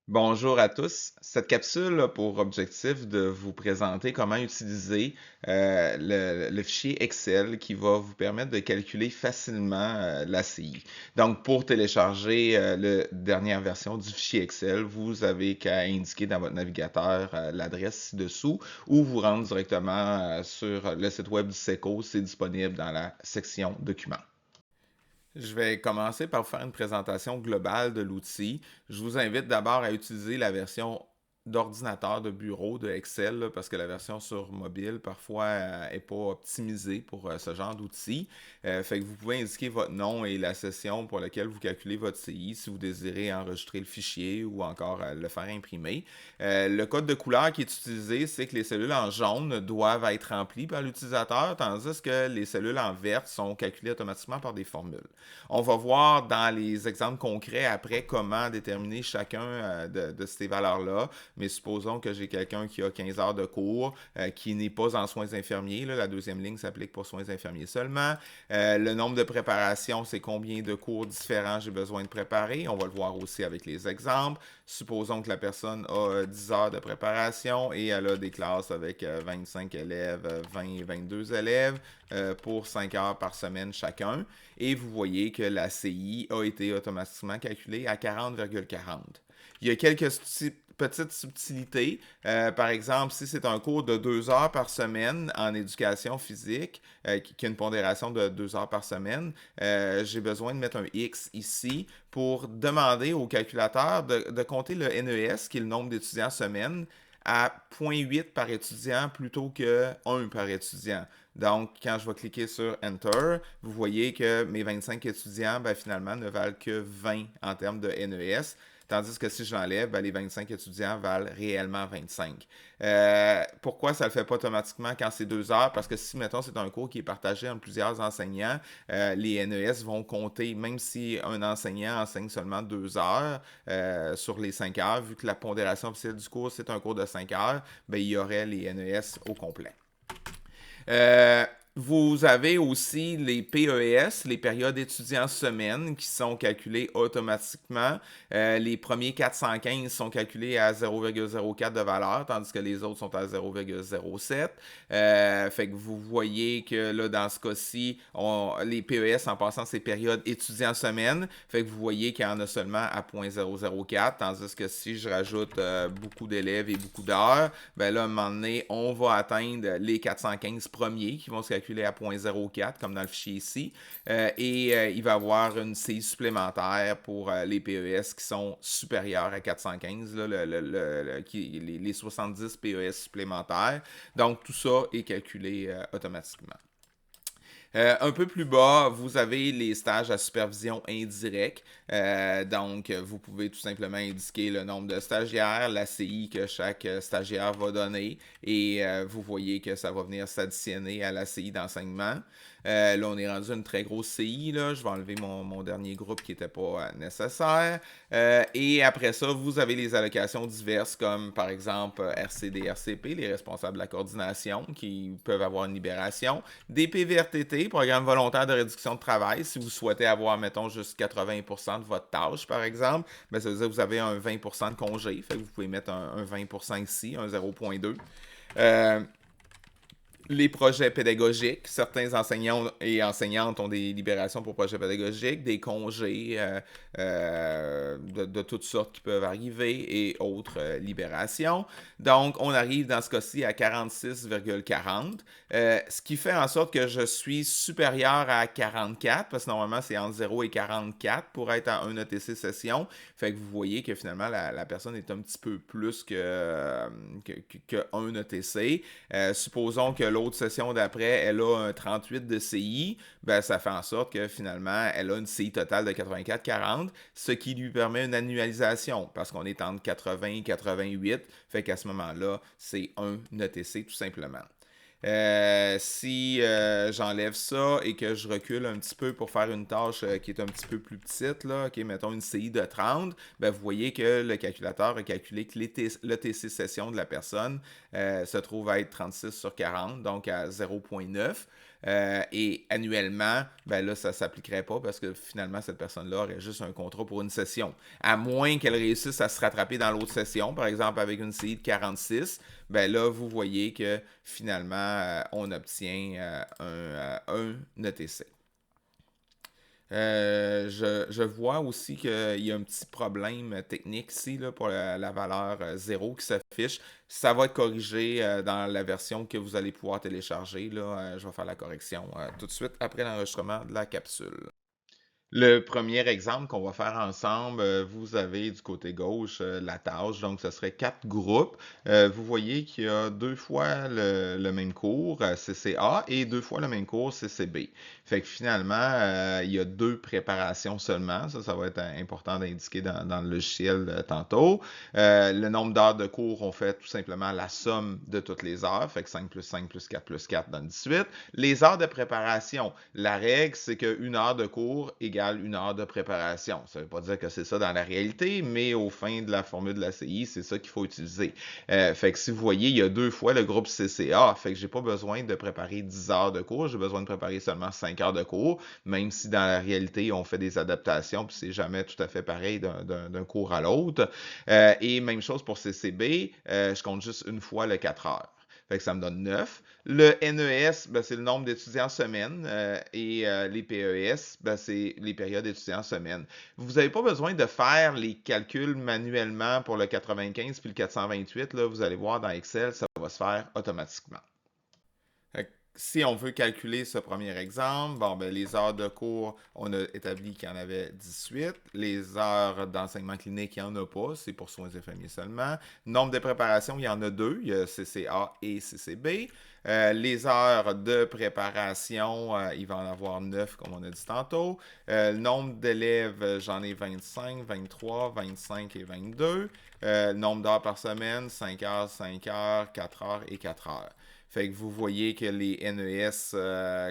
Bonjour à tous. Cette capsule a pour objectif de vous présenter comment utiliser le fichier Excel qui va vous permettre de calculer facilement l'ACI. Donc, pour télécharger la dernière version du fichier Excel, vous avez qu'à indiquer dans votre navigateur l'adresse ci-dessous ou vous rendre directement sur le site web du SECO. C'est disponible dans la section Documents. Je vais commencer par vous faire une présentation globale de l'outil. Je vous invite d'abord à utiliser la version d'ordinateur de bureau de Excel là, parce que la version sur mobile parfois n'est pas optimisée pour ce genre d'outil. Fait que vous pouvez indiquer votre nom et la session pour laquelle vous calculez votre CI si vous désirez enregistrer le fichier ou encore le faire imprimer. Le code de couleur qui est utilisé, c'est que les cellules en jaune doivent être remplies par l'utilisateur, tandis que les cellules en vert sont calculées automatiquement par des formules. On va voir dans les exemples concrets après comment déterminer chacun de ces valeurs-là. Mais supposons que j'ai quelqu'un qui a 15 heures de cours, qui n'est pas en soins infirmiers. Là, la deuxième ligne s'applique pour soins infirmiers seulement. Le nombre de préparations, c'est combien de cours différents j'ai besoin de préparer. On va le voir aussi avec les exemples. Supposons que la personne a 10 heures de préparation et elle a des classes avec 25 élèves, 20, 22 élèves pour 5 heures par semaine chacun. Et vous voyez que la CI a été automatiquement calculée à 40,40. Il y a quelques petites subtilités. Par exemple, si c'est un cours de 2 heures par semaine en éducation physique, qui a une pondération de 2 heures par semaine, j'ai besoin de mettre un X ici pour demander au calculateur de compter le NES, qui est le nombre d'étudiants semaine, à 0,8 par étudiant plutôt que 1 par étudiant. Donc, quand je vais cliquer sur Enter, vous voyez que mes 25 étudiants, ben, finalement, ne valent que 20 en termes de NES. Tandis que si je l'enlève, ben, les 25 étudiants valent réellement 25. Pourquoi ça ne le fait pas automatiquement quand c'est 2 heures? Parce que si, mettons, c'est un cours qui est partagé entre plusieurs enseignants, les NES vont compter, même si un enseignant enseigne seulement 2 heures sur les 5 heures, vu que la pondération officielle du cours, c'est un cours de 5 heures, ben, il y aurait les NES au complet. Euh, Vous avez aussi les PES, les périodes étudiants semaine, qui sont calculées automatiquement. Les premiers 415 sont calculés à 0,04 de valeur, tandis que les autres sont à 0,07. Fait que vous voyez que là, dans ce cas-ci, les PES, en passant, c'est périodes étudiants semaine. Fait que vous voyez qu'il y en a seulement à 0,004, tandis que si je rajoute beaucoup d'élèves et beaucoup d'heures, ben là, à un moment donné, on va atteindre les 415 premiers qui vont se calculer à 0,04 comme dans le fichier ici. Il va y avoir une CI supplémentaire pour les PES qui sont supérieurs à 415, là, les 70 PES supplémentaires. Donc, tout ça est calculé automatiquement. Un peu plus bas, vous avez les stages à supervision indirecte. Donc, vous pouvez tout simplement indiquer le nombre de stagiaires, la CI que chaque stagiaire va donner et vous voyez que ça va venir s'additionner à la CI d'enseignement. Là, on est rendu à une très grosse CI. Là. Je vais enlever mon dernier groupe qui n'était pas nécessaire. Et après ça, vous avez les allocations diverses comme par exemple RCD, RCP, les responsables de la coordination qui peuvent avoir une libération. Des PVRTT, programme volontaire de réduction de travail, si vous souhaitez avoir, mettons, juste 80% de votre tâche, par exemple, ben, ça veut dire que vous avez un 20% de congé. Fait que vous pouvez mettre un 20% ici, un 0,2. Euh, les projets pédagogiques. Certains enseignants et enseignantes ont des libérations pour projets pédagogiques, des congés de toutes sortes qui peuvent arriver et autres libérations. Donc, on arrive dans ce cas-ci à 46,40, ce qui fait en sorte que je suis supérieur à 44, parce que normalement, c'est entre 0 et 44 pour être à un ETC session. Fait que vous voyez que finalement, la personne est un petit peu plus que 1 ETC. Supposons que l'autre session d'après, elle a un 38 de CI, ben, ça fait en sorte que finalement, elle a une CI totale de 84,40, ce qui lui permet une annualisation, parce qu'on est entre 80 et 88, fait qu'à ce moment-là, c'est un ETC tout simplement. Si j'enlève ça et que je recule un petit peu pour faire une tâche qui est un petit peu plus petite, là, okay, mettons une CI de 30, ben vous voyez que le calculateur a calculé que l'ETC session de la personne se trouve à être 36 sur 40, donc à 0,9. Et annuellement, ben là, ça ne s'appliquerait pas parce que finalement, cette personne-là aurait juste un contrat pour une session. À moins qu'elle réussisse à se rattraper dans l'autre session, par exemple avec une CI de 46, ben là, vous voyez que finalement, on obtient un ETC. Je vois aussi qu'il y a un petit problème technique ici là, pour la valeur 0 qui s'affiche. Ça va être corrigé dans la version que vous allez pouvoir télécharger. Là, je vais faire la correction tout de suite après l'enregistrement de la capsule. Le premier exemple qu'on va faire ensemble, vous avez du côté gauche la tâche, donc ce serait 4 groupes. Vous voyez qu'il y a 2 fois le même cours, CCA, et 2 fois le même cours, CCB. Fait que finalement, il y a 2 préparations seulement. Ça va être important d'indiquer dans le logiciel tantôt. Le nombre d'heures de cours, on fait tout simplement la somme de toutes les heures. Fait que 5 plus 5 plus 4 plus 4 donne 18. Les heures de préparation, la règle, c'est qu'une heure de cours égale 1 heure de préparation. Ça ne veut pas dire que c'est ça dans la réalité, mais au fin de la formule de la CI, c'est ça qu'il faut utiliser. Fait que si vous voyez, il y a 2 fois le groupe CCA. Fait que j'ai pas besoin de préparer 10 heures de cours, j'ai besoin de préparer seulement 5 heures de cours, même si dans la réalité, on fait des adaptations, puis c'est jamais tout à fait pareil d'un cours à l'autre. Et même chose pour CCB, je compte juste une fois le 4 heures. Fait que ça me donne 9. Le NES, ben, c'est le nombre d'étudiants semaine et les PES, ben, c'est les périodes étudiants semaine. Vous n'avez pas besoin de faire les calculs manuellement pour le 95 puis le 428. Là, vous allez voir dans Excel, ça va se faire automatiquement. Si on veut calculer ce premier exemple, bon, ben, les heures de cours, on a établi qu'il y en avait 18. Les heures d'enseignement clinique, il n'y en a pas. C'est pour soins infirmiers seulement. Nombre de préparation, il y en a 2. Il y a CCA et CCB. Les heures de préparation, il va en avoir 9, comme on a dit tantôt. Le nombre d'élèves, j'en ai 25, 23, 25 et 22. Nombre d'heures par semaine, 5 heures, 5 heures, 4 heures et 4 heures. Fait que vous voyez que les NES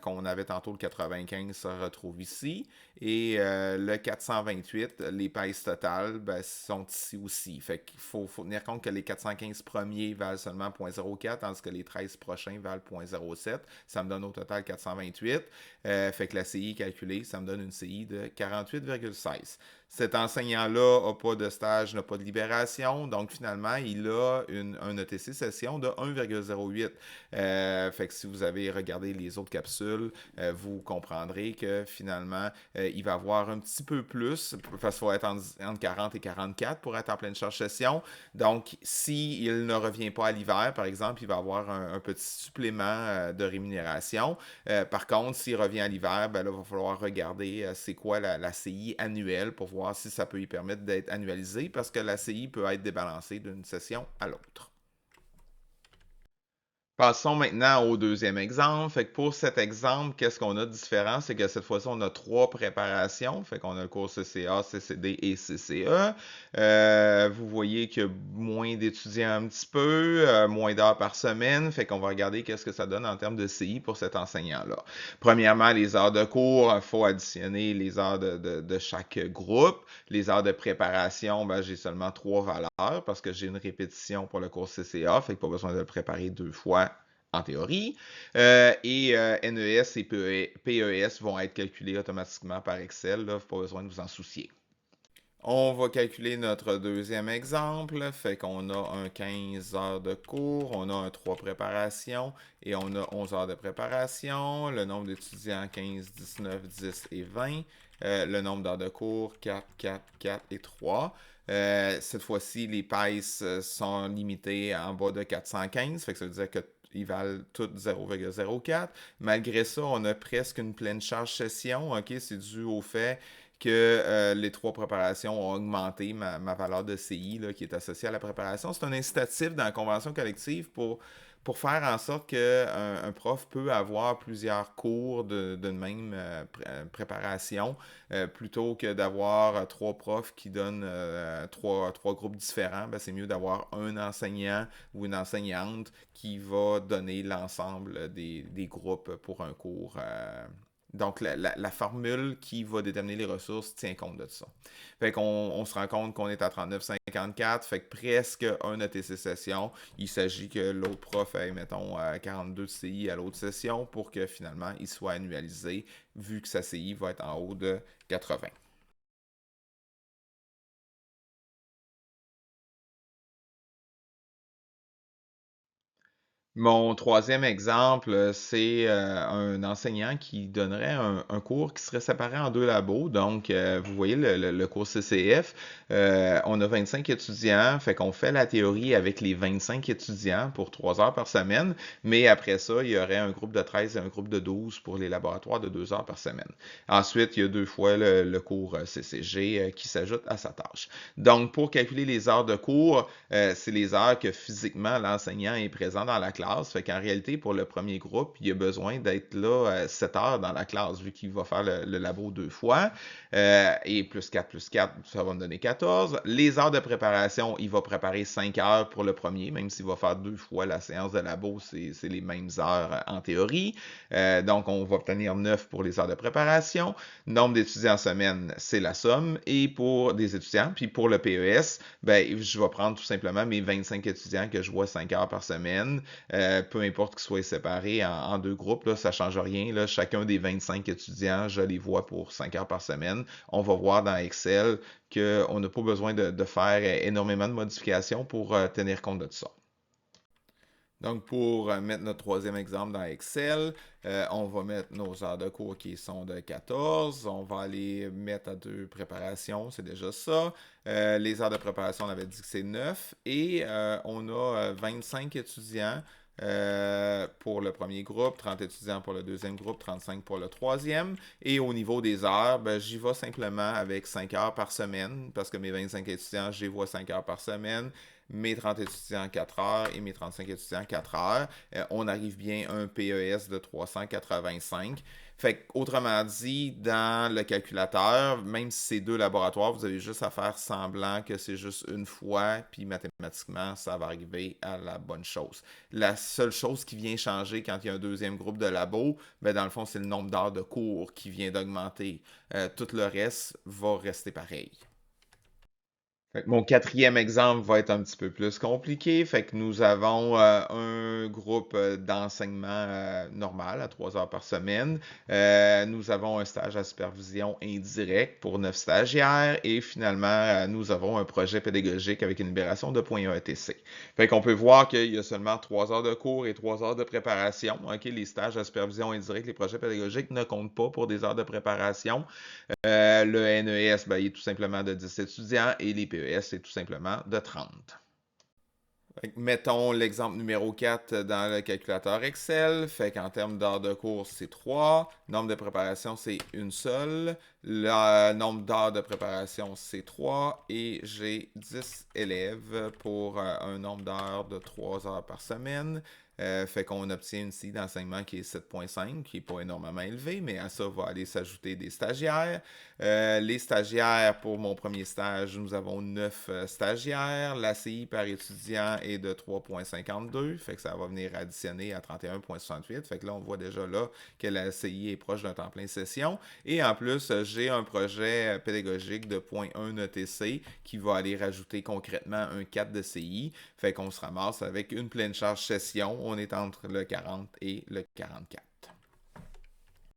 qu'on avait tantôt, le 95, se retrouvent ici. Et le 428, les pèses totales, ben, sont ici aussi. Fait qu'il faut tenir compte que les 415 premiers valent seulement 0.04, tandis que les 13 prochains valent 0.07. Ça me donne au total 428. Fait que la CI calculée, ça me donne une CI de 48,16. Cet enseignant-là n'a pas de stage, n'a pas de libération, donc finalement, il a un ETC session de 1,08. Fait que si vous avez regardé les autres capsules, vous comprendrez que finalement, il va avoir un petit peu plus, parce qu'il faut être entre 40 et 44 pour être en pleine charge session. Donc, s'il ne revient pas à l'hiver, par exemple, il va avoir un petit supplément de rémunération. Par contre, s'il revient à l'hiver, ben là, il va falloir regarder c'est quoi la CI annuelle pour voir si ça peut lui permettre d'être annualisé, parce que la CI peut être débalancée d'une session à l'autre. Passons maintenant au deuxième exemple. Fait que pour cet exemple, qu'est-ce qu'on a de différent? C'est que cette fois-ci, on a 3 préparations. Fait qu'on a le cours CCA, CCD et CCE. Vous voyez qu'il y a moins d'étudiants un petit peu, moins d'heures par semaine. Fait qu'on va regarder qu'est-ce que ça donne en termes de CI pour cet enseignant-là. Premièrement, les heures de cours, il faut additionner les heures de chaque groupe. Les heures de préparation, ben, j'ai seulement 3 valeurs parce que j'ai une répétition pour le cours CCA. Fait que pas besoin de le préparer 2 fois en théorie. NES et PES vont être calculés automatiquement par Excel. Là, pas besoin de vous en soucier. On va calculer notre deuxième exemple. Fait qu'on a un 15 heures de cours, on a un 3 préparations et on a 11 heures de préparation. Le nombre d'étudiants 15, 19, 10 et 20. Le nombre d'heures de cours 4, 4, 4 et 3. Cette fois-ci, les PACE sont limités en bas de 415. Fait que ça veut dire que ils valent tous 0,04. Malgré ça, on a presque une pleine charge session. Okay? C'est dû au fait que les 3 préparations ont augmenté ma valeur de CI là, qui est associée à la préparation. C'est un incitatif dans la convention collective pour faire en sorte qu'un prof peut avoir plusieurs cours d'une même préparation plutôt que d'avoir 3 profs qui donnent trois groupes différents. Ben, c'est mieux d'avoir un enseignant ou une enseignante qui va donner l'ensemble des groupes pour un cours Donc, la formule qui va déterminer les ressources tient compte de ça. Fait qu'on se rend compte qu'on est à 39,54, fait que presque un ETC session. Il s'agit que l'autre prof ait, mettons, 42 de CI à l'autre session pour que finalement, il soit annualisé, vu que sa CI va être en haut de 80. Mon troisième exemple, c'est un enseignant qui donnerait un cours qui serait séparé en deux labos. Donc, vous voyez le cours CCF, on a 25 étudiants, fait qu'on fait la théorie avec les 25 étudiants pour 3 heures par semaine, mais après ça, il y aurait un groupe de 13 et un groupe de 12 pour les laboratoires de 2 heures par semaine. Ensuite, il y a 2 fois le cours CCG qui s'ajoute à sa tâche. Donc, pour calculer les heures de cours, c'est les heures que physiquement l'enseignant est présent dans la classe. Fait qu'en réalité, pour le premier groupe, il a besoin d'être là 7 heures dans la classe, vu qu'il va faire le labo 2 fois. Et plus 4, ça va me donner 14. Les heures de préparation, il va préparer 5 heures pour le premier, même s'il va faire 2 fois la séance de labo, c'est les mêmes heures en théorie. Donc, on va obtenir 9 pour les heures de préparation. Nombre d'étudiants en semaine, c'est la somme. Et pour des étudiants, puis pour le PES, ben, je vais prendre tout simplement mes 25 étudiants que je vois 5 heures par semaine, peu importe qu'ils soient séparés en deux groupes, là, ça ne change rien. Là, chacun des 25 étudiants, je les vois pour 5 heures par semaine. On va voir dans Excel qu'on n'a pas besoin de faire énormément de modifications pour tenir compte de ça. Donc, pour mettre notre troisième exemple dans Excel, on va mettre nos heures de cours qui sont de 14. On va aller mettre à 2 préparations, c'est déjà ça. Les heures de préparation, on avait dit que c'est 9. Et on a 25 étudiants pour le premier groupe, 30 étudiants pour le deuxième groupe, 35 pour le troisième. Et au niveau des heures, ben, j'y vais simplement avec 5 heures par semaine, parce que mes 25 étudiants, j'y vois 5 heures par semaine. Mes 30 étudiants 4 heures et mes 35 étudiants 4 heures. On arrive bien à un PES de 385. Fait autrement dit, dans le calculateur, même si c'est 2 laboratoires, vous avez juste à faire semblant que c'est juste une fois, puis mathématiquement, ça va arriver à la bonne chose. La seule chose qui vient changer quand il y a un deuxième groupe de labo, ben dans le fond, c'est le nombre d'heures de cours qui vient d'augmenter. Tout le reste va rester pareil. Fait que mon quatrième exemple va être un petit peu plus compliqué. Fait que nous avons un groupe d'enseignement normal à 3 heures par semaine. Nous avons un stage à supervision indirecte pour 9 stagiaires et finalement, nous avons un projet pédagogique avec une libération de 0,1 ETC. Fait qu'on peut voir qu'il y a seulement 3 heures de cours et 3 heures de préparation. OK, les stages à supervision indirecte, les projets pédagogiques ne comptent pas pour des heures de préparation. Le NES, ben, il est tout simplement de 10 étudiants et les PES, c'est tout simplement de 30. Mettons l'exemple numéro 4 dans le calculateur Excel. Fait qu'en termes d'heures de cours, c'est 3. Nombre de préparation, c'est une seule. Le nombre d'heures de préparation, c'est 3. Et j'ai 10 élèves pour un nombre d'heures de 3 heures par semaine. Fait qu'on obtient une CI d'enseignement qui est 7,5, qui n'est pas énormément élevé, mais à ça va aller s'ajouter des stagiaires. Les stagiaires, pour mon premier stage, nous avons 9 stagiaires. La CI par étudiant est de 3,52, fait que ça va venir additionner à 31,68. Fait que là, on voit déjà là que la CI est proche d'un temps plein session. Et en plus, j'ai un projet pédagogique de 0,1 ETC qui va aller rajouter concrètement un 4 de CI. Fait qu'on se ramasse avec une pleine charge session. On est entre le 40 et le 44.